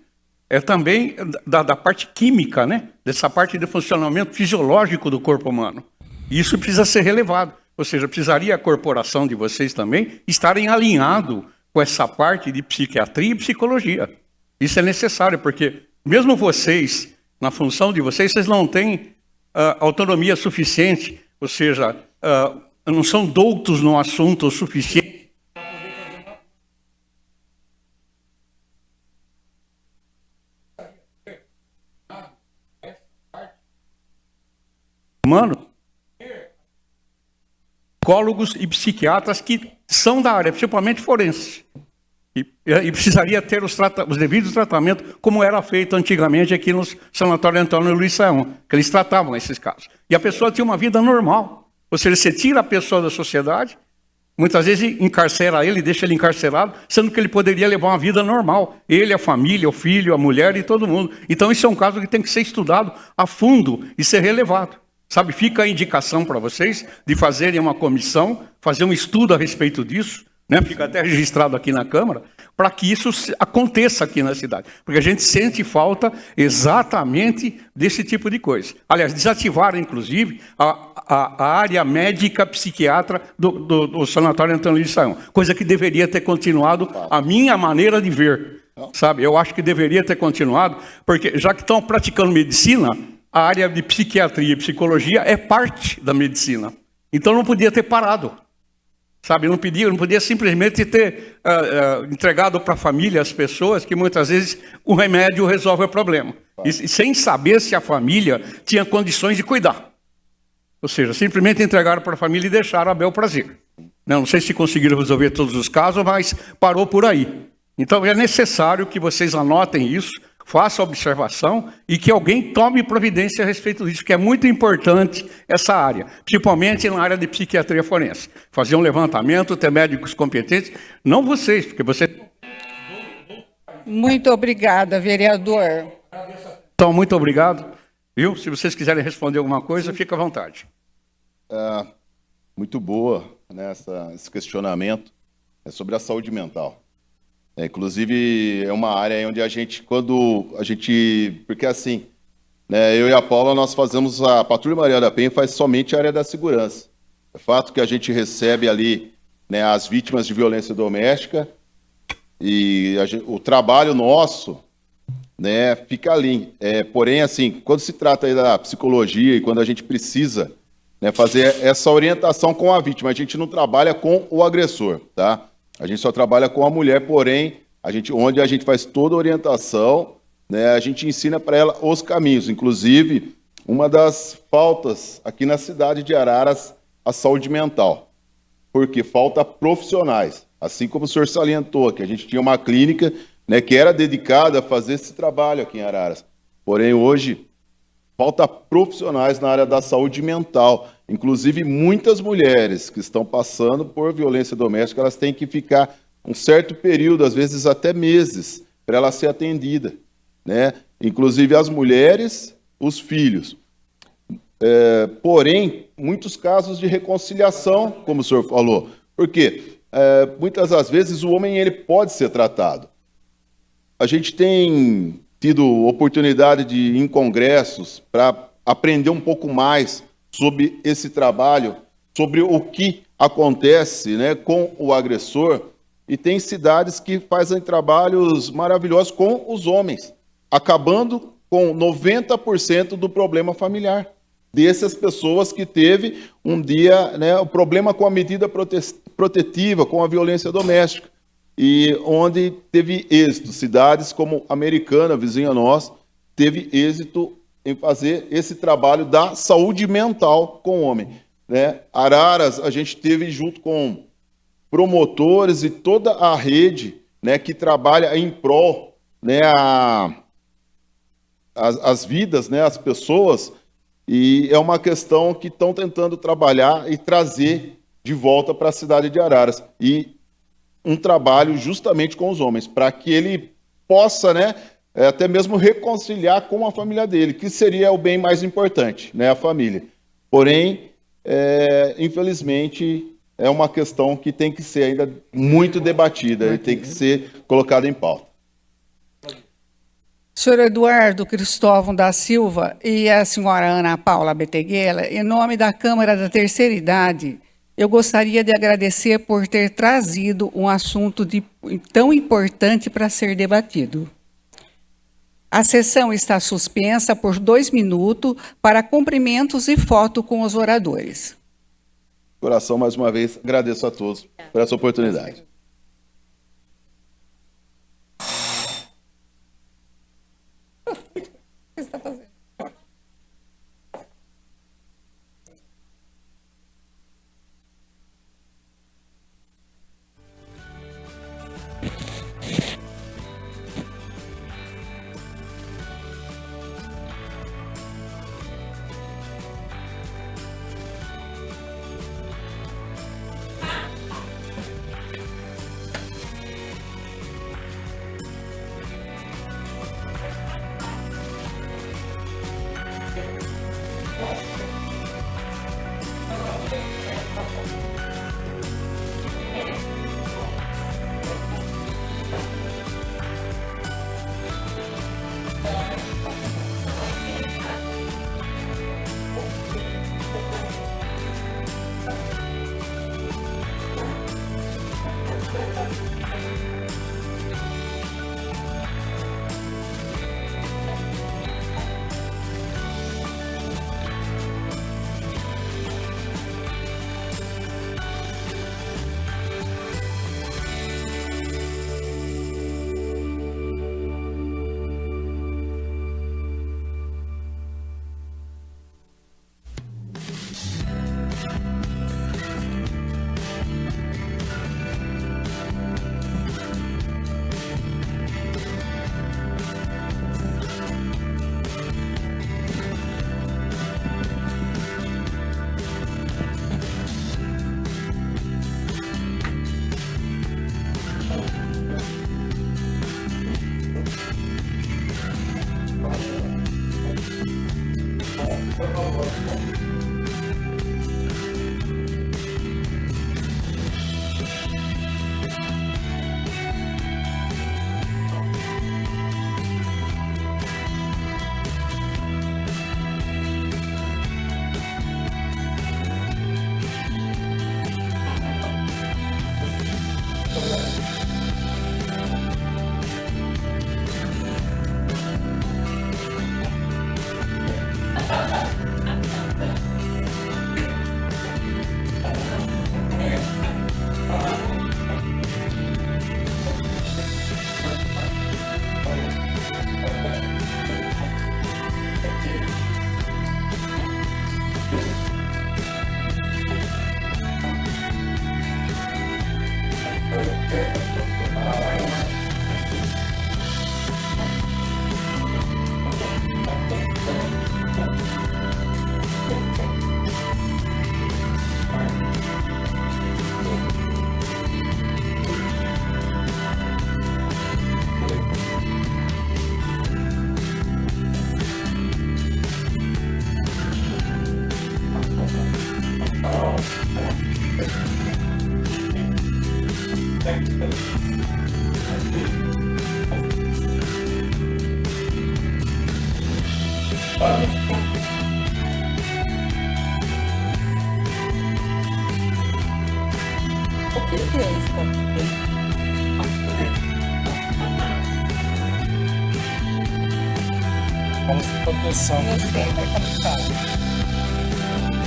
É também da parte química, né? Dessa parte de funcionamento fisiológico do corpo humano. E isso precisa ser relevado. Ou seja, precisaria a corporação de vocês também estarem alinhado com essa parte de psiquiatria e psicologia. Isso é necessário, porque mesmo vocês, na função de vocês, vocês não têm autonomia suficiente, ou seja, não são doutos no assunto o suficiente. Mano, psicólogos e psiquiatras que são da área, principalmente forense. E precisaria ter os devidos tratamentos, como era feito antigamente aqui no Sanatório Antônio Luiz Saião, que eles tratavam esses casos. E a pessoa tinha uma vida normal. Ou seja, você tira a pessoa da sociedade, muitas vezes encarcera ele, deixa ele encarcerado, sendo que ele poderia levar uma vida normal. Ele, a família, o filho, a mulher e todo mundo. Então, isso é um caso que tem que ser estudado a fundo e ser relevado. Sabe, fica a indicação para vocês de fazerem uma comissão, fazer um estudo a respeito disso, né? Fica até registrado aqui na Câmara, para que isso aconteça aqui na cidade. Porque a gente sente falta exatamente desse tipo de coisa. Aliás, desativaram, inclusive, a área médica psiquiatra do Sanatório Antônio Luiz Saião, coisa que deveria ter continuado, a minha maneira de ver. Sabe, eu acho que deveria ter continuado, porque já que estão praticando medicina, a área de psiquiatria e psicologia é parte da medicina. Então não podia ter parado. Sabe, não podia simplesmente ter entregado para a família as pessoas que muitas vezes o remédio resolve o problema. E sem saber se a família tinha condições de cuidar. Ou seja, simplesmente entregaram para a família e deixaram a bel prazer. Não sei se conseguiram resolver todos os casos, mas parou por aí. Então é necessário que vocês anotem isso, façam a observação e que alguém tome providência a respeito disso, que é muito importante essa área, principalmente na área de psiquiatria forense. Fazer um levantamento, ter médicos competentes, não vocês, porque vocês... Muito obrigada, vereador. Então, muito obrigado. Viu? Se vocês quiserem responder alguma coisa, fica à vontade. Muito boa, né, esse questionamento sobre a saúde mental. Inclusive, é uma área onde porque assim, né, eu e a Paula, nós fazemos a Patrulha Maria da Penha, faz somente a área da segurança. É fato que a gente recebe ali, né, as vítimas de violência doméstica e o trabalho nosso, né, fica ali. Porém, assim, quando se trata aí da psicologia e quando a gente precisa, né, fazer essa orientação com a vítima, a gente não trabalha com o agressor, tá? A gente só trabalha com a mulher, porém, onde a gente faz toda a orientação, né, a gente ensina para ela os caminhos. Inclusive, uma das faltas aqui na cidade de Araras, a saúde mental. Porque falta profissionais. Assim como o senhor salientou, que a gente tinha uma clínica, né, que era dedicada a fazer esse trabalho aqui em Araras. Porém, hoje, falta profissionais na área da saúde mental. Inclusive, muitas mulheres que estão passando por violência doméstica, elas têm que ficar um certo período, às vezes até meses, para ela ser atendida, né? Inclusive as mulheres, os filhos. Porém, muitos casos de reconciliação, como o senhor falou. Por quê? Muitas das vezes o homem ele pode ser tratado. A gente tem tido oportunidade de ir em congressos para aprender um pouco mais sobre esse trabalho, sobre o que acontece, né, com o agressor, e tem cidades que fazem trabalhos maravilhosos com os homens, acabando com 90% do problema familiar dessas pessoas que teve um dia, né, o problema com a medida protetiva, com a violência doméstica, e onde teve êxito. Cidades como Americana, vizinha nossa, teve êxito em fazer esse trabalho da saúde mental com o homem, né? Araras, a gente teve junto com promotores e toda a rede, né, que trabalha em prol, né, as vidas, né, as pessoas, e é uma questão que estão tentando trabalhar e trazer de volta para a cidade de Araras. E um trabalho justamente com os homens, para que ele possa, né, até mesmo reconciliar com a família dele, que seria o bem mais importante, né, a família. Porém, infelizmente, é uma questão que tem que ser ainda muito debatida e tem que ser colocada em pauta. Senhor Eduardo Cristóvão da Silva e a senhora Ana Paula Beteguela, em nome da Câmara da Terceira Idade, eu gostaria de agradecer por ter trazido um assunto tão importante para ser debatido. A sessão está suspensa por 2 minutos para cumprimentos e foto com os oradores. Coração, mais uma vez, agradeço a todos por essa oportunidade. O que você está fazendo? O que é isso? Como se proteção. Eu sei, mas como que fala?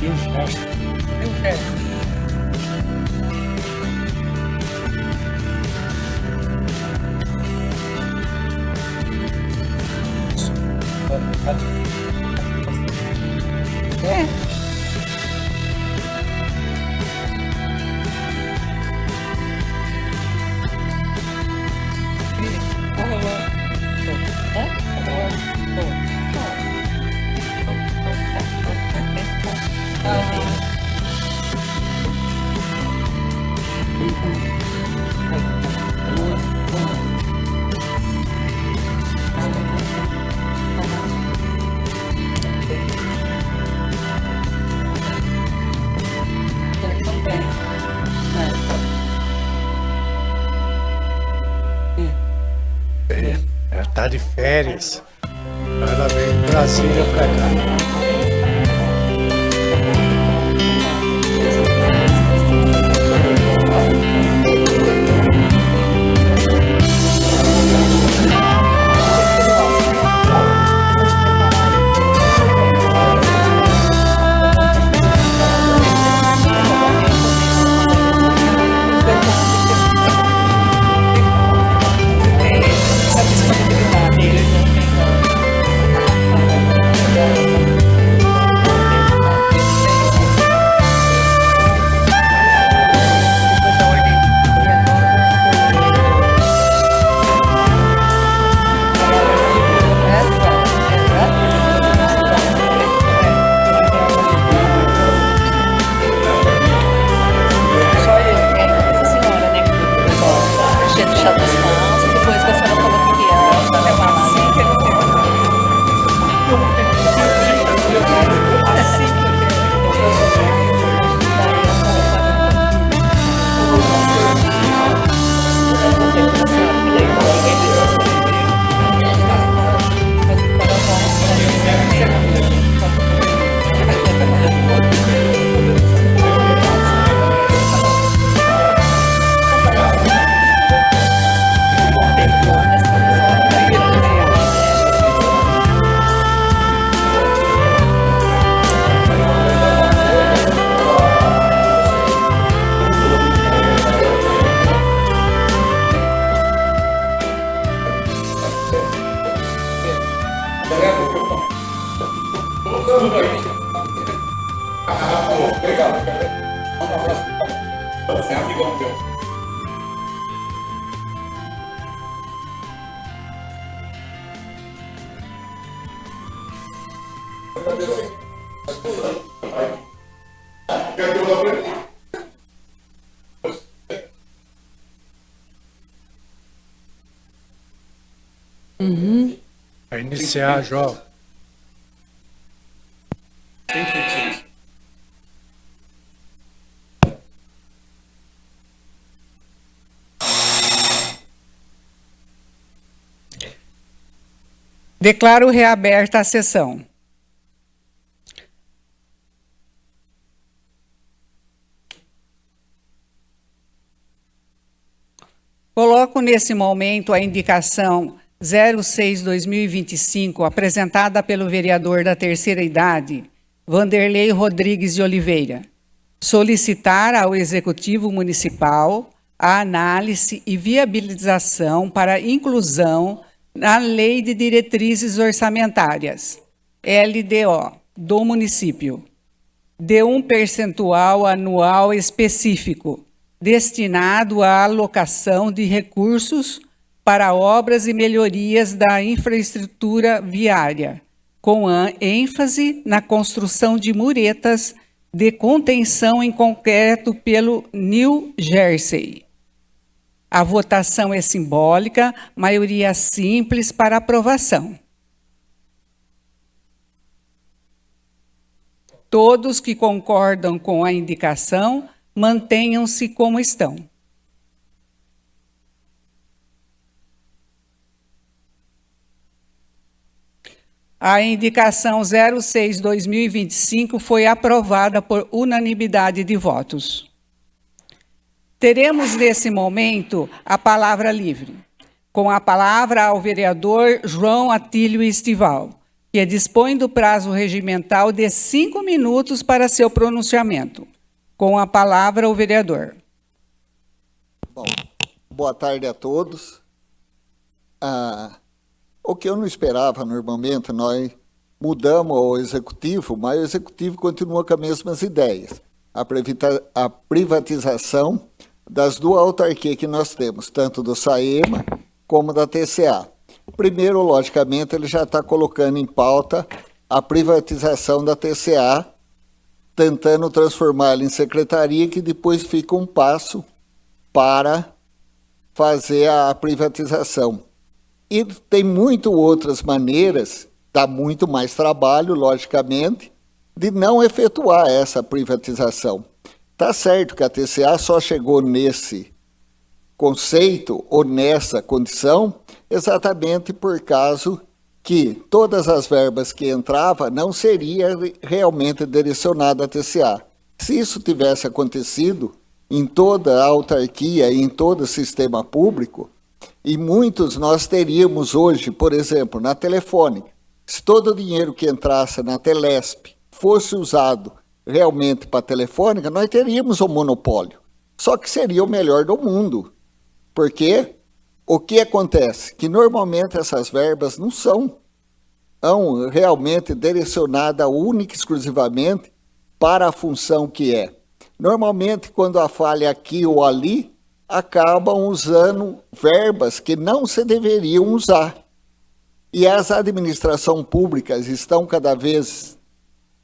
E os gestos. E o gesto? É. Tá de férias. Ela veio de Brasília pra cá. Para iniciar, João. Declaro reaberta a sessão. Coloco nesse momento a indicação 06-2025, apresentada pelo vereador da terceira idade, Vanderlei Rodrigues de Oliveira, solicitar ao Executivo Municipal a análise e viabilização para inclusão na Lei de Diretrizes Orçamentárias, LDO, do município, de um percentual anual específico, destinado à alocação de recursos para obras e melhorias da infraestrutura viária, com ênfase na construção de muretas de contenção em concreto pelo New Jersey. A votação é simbólica, maioria simples para aprovação. Todos que concordam com a indicação, mantenham-se como estão. A indicação 06-2025 foi aprovada por unanimidade de votos. Teremos, nesse momento, a palavra livre. Com a palavra ao vereador João Atílio Estival, que dispõe do prazo regimental de 5 minutos para seu pronunciamento. Com a palavra o vereador. Bom, boa tarde a todos. O que eu não esperava normalmente, nós mudamos o executivo, mas o executivo continua com as mesmas ideias. A privatização das duas autarquias que nós temos, tanto do SAEMA como da TCA. Primeiro, logicamente, ele já está colocando em pauta a privatização da TCA, tentando transformá-la em secretaria, que depois fica um passo para fazer a privatização. E tem muito outras maneiras, dá muito mais trabalho, logicamente, de não efetuar essa privatização. Tá certo que a TCA só chegou nesse conceito ou nessa condição exatamente por causa que todas as verbas que entravam não seriam realmente direcionadas à TCA. Se isso tivesse acontecido em toda a autarquia e em todo o sistema público, e muitos nós teríamos hoje, por exemplo, na Telefônica, se todo o dinheiro que entrasse na Telesp fosse usado realmente para a Telefônica, nós teríamos um monopólio. Só que seria o melhor do mundo. Porque o que acontece? Que normalmente essas verbas não são realmente direcionadas única e exclusivamente para a função que é. Normalmente, quando a falha aqui ou ali, acabam usando verbas que não se deveriam usar. E as administrações públicas estão cada vez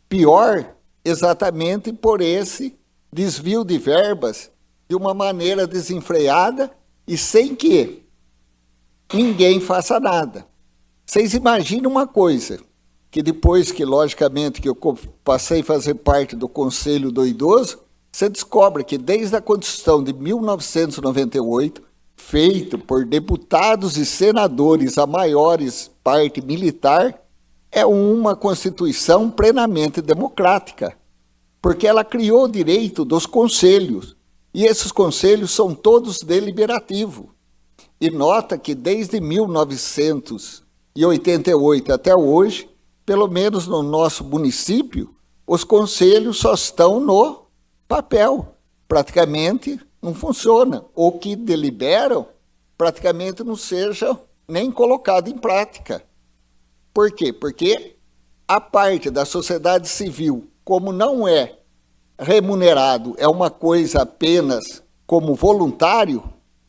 pior exatamente por esse desvio de verbas de uma maneira desenfreada e sem que ninguém faça nada. Vocês imaginam uma coisa, que depois que, logicamente, que eu passei a fazer parte do Conselho do Idoso, você descobre que desde a Constituição de 1998, feito por deputados e senadores, a maiores parte militar, é uma Constituição plenamente democrática, porque ela criou o direito dos conselhos, e esses conselhos são todos deliberativos. E nota que desde 1988 até hoje, pelo menos no nosso município, os conselhos só estão no papel, praticamente não funciona. O que deliberam, praticamente não seja nem colocado em prática. Por quê? Porque a parte da sociedade civil, como não é remunerado, é uma coisa apenas como voluntário,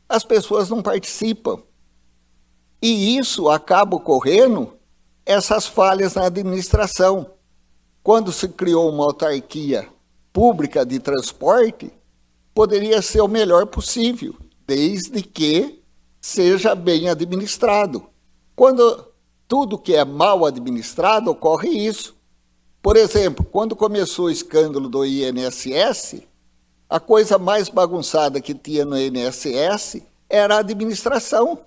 as pessoas não participam. E isso acaba ocorrendo, essas falhas na administração. quando se criou uma autarquia pública de transporte, poderia ser o melhor possível, desde que seja bem administrado. Quando tudo que é mal administrado, ocorre isso. Por exemplo, quando começou o escândalo do INSS, a coisa mais bagunçada que tinha no INSS era a administração.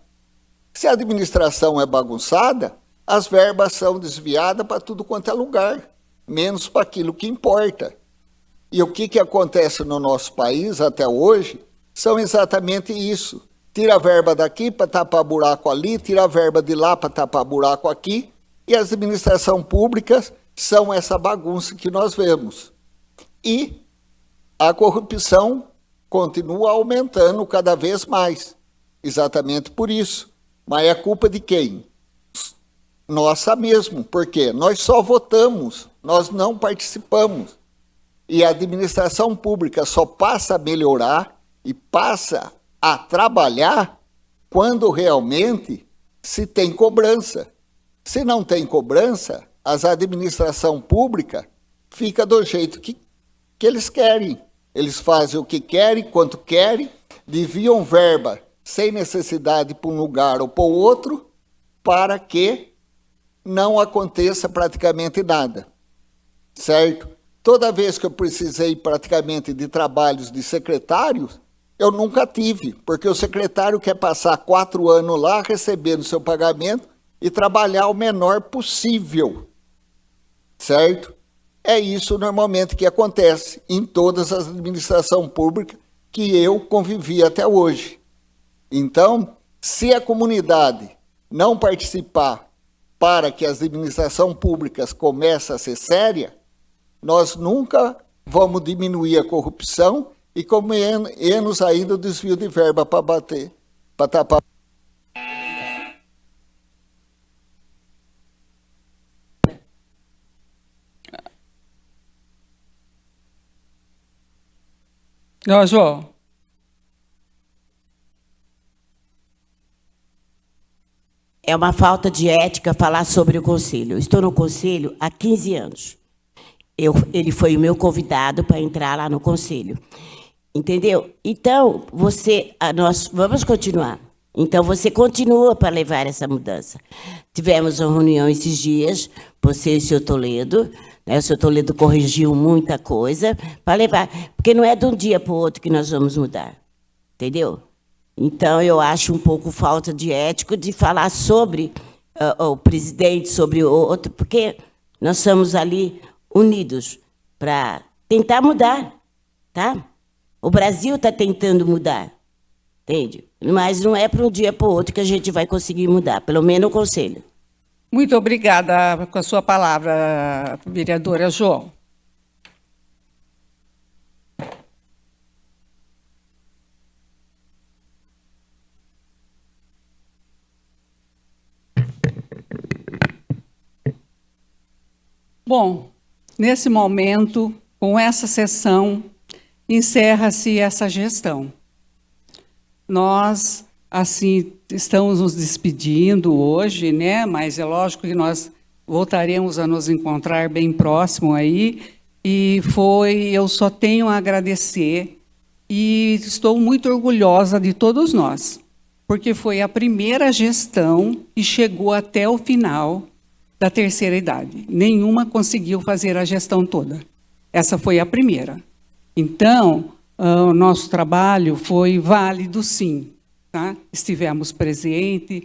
Se a administração é bagunçada, as verbas são desviadas para tudo quanto é lugar, menos para aquilo que importa. E o que acontece no nosso país até hoje são exatamente isso. Tira a verba daqui para tapar buraco ali, tira a verba de lá para tapar buraco aqui, e as administrações públicas são essa bagunça que nós vemos. E a corrupção continua aumentando cada vez mais, exatamente por isso. Mas é culpa de quem? Nossa mesmo, porque nós só votamos, nós não participamos. E a administração pública só passa a melhorar e passa a trabalhar quando realmente se tem cobrança. Se não tem cobrança, as administração pública fica do jeito que eles querem. Eles fazem o que querem, quanto querem, desviam verba sem necessidade para um lugar ou para o outro, para que não aconteça praticamente nada, certo? Toda vez que eu precisei praticamente de trabalhos de secretários, eu nunca tive, porque o secretário quer passar 4 anos lá recebendo seu pagamento e trabalhar o menor possível, certo? É isso normalmente que acontece em todas as administrações públicas que eu convivi até hoje. Então, se a comunidade não participar para que as administrações públicas comecem a ser sérias, nós nunca vamos diminuir a corrupção e com menos ainda o desvio de verba para bater, para tapar. Ó, João. É uma falta de ética falar sobre o conselho. Eu estou no conselho há 15 anos. Ele foi o meu convidado para entrar lá no conselho. Entendeu? Então, nós vamos continuar. Então, você continua para levar essa mudança. Tivemos uma reunião esses dias, você e o senhor Toledo, né? O senhor Toledo corrigiu muita coisa para levar, porque não é de um dia para o outro que nós vamos mudar. Entendeu? Então, eu acho um pouco falta de ético de falar sobre o presidente, sobre o outro, porque nós estamos ali unidos para tentar mudar, tá? O Brasil está tentando mudar, entende? Mas não é para um dia para o outro que a gente vai conseguir mudar, pelo menos o conselho. Muito obrigada com a sua palavra, vereadora João. Bom, nesse momento, com essa sessão, encerra-se essa gestão. Nós, assim, estamos nos despedindo hoje, né? Mas é lógico que nós voltaremos a nos encontrar bem próximo aí. Eu só tenho a agradecer e estou muito orgulhosa de todos nós, porque foi a primeira gestão que chegou até o final da terceira idade. Nenhuma conseguiu fazer a gestão toda. Essa foi a primeira. Então, o nosso trabalho foi válido, sim. Tá? Estivemos presentes,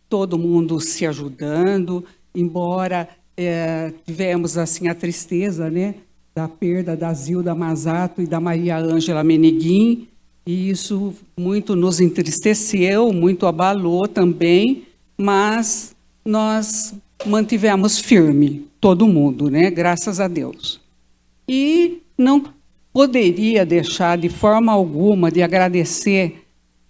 todo mundo se ajudando, embora tivemos assim, a tristeza, né, da perda da Zilda Masato e da Maria Ângela Meneguin, e isso muito nos entristeceu, muito abalou também, mas nós mantivemos firme, todo mundo, né, graças a Deus. E não poderia deixar de forma alguma de agradecer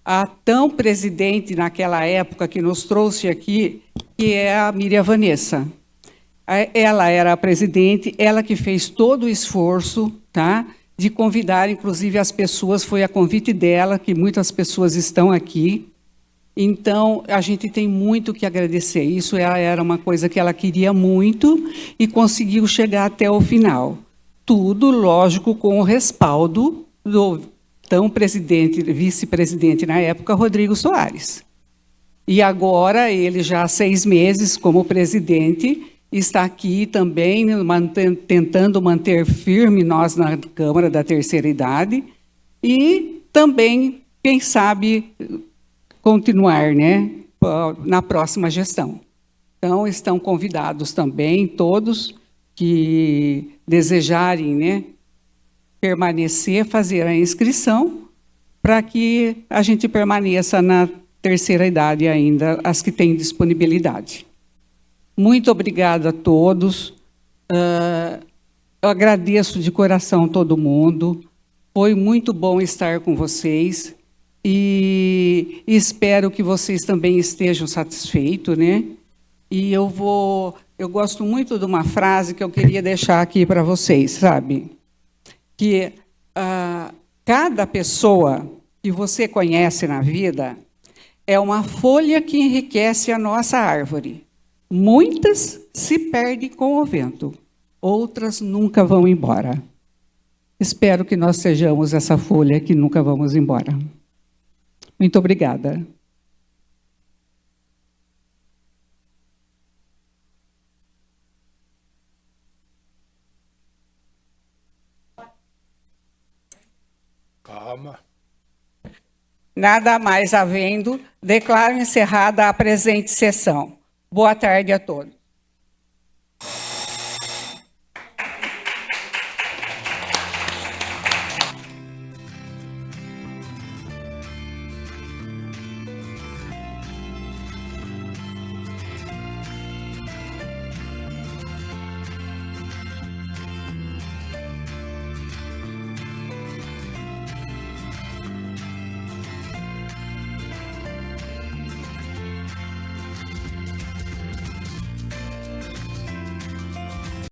a tão presidente naquela época que nos trouxe aqui, que é a Miriam Vanessa. Ela era a presidente, ela que fez todo o esforço, tá, de convidar, inclusive, as pessoas, foi a convite dela, que muitas pessoas estão aqui, Então, a gente tem muito que agradecer. Isso era uma coisa que ela queria muito e conseguiu chegar até o final. Tudo, lógico, com o respaldo do então vice-presidente na época, Rodrigo Soares. E agora, ele já há 6 meses como presidente, está aqui também tentando manter firme nós na Câmara da Terceira Idade e também, quem sabe, continuar, né, na próxima gestão. Então, estão convidados também todos que desejarem, né, permanecer, fazer a inscrição, para que a gente permaneça na terceira idade ainda, as que têm disponibilidade. Muito obrigada a todos. Eu agradeço de coração todo mundo. Foi muito bom estar com vocês e espero que vocês também estejam satisfeitos, né? E eu gosto muito de uma frase que eu queria deixar aqui para vocês, sabe? Que cada pessoa que você conhece na vida é uma folha que enriquece a nossa árvore. Muitas se perdem com o vento, outras nunca vão embora. Espero que nós sejamos essa folha que nunca vamos embora. Muito obrigada. Calma. Nada mais havendo, declaro encerrada a presente sessão. Boa tarde a todos.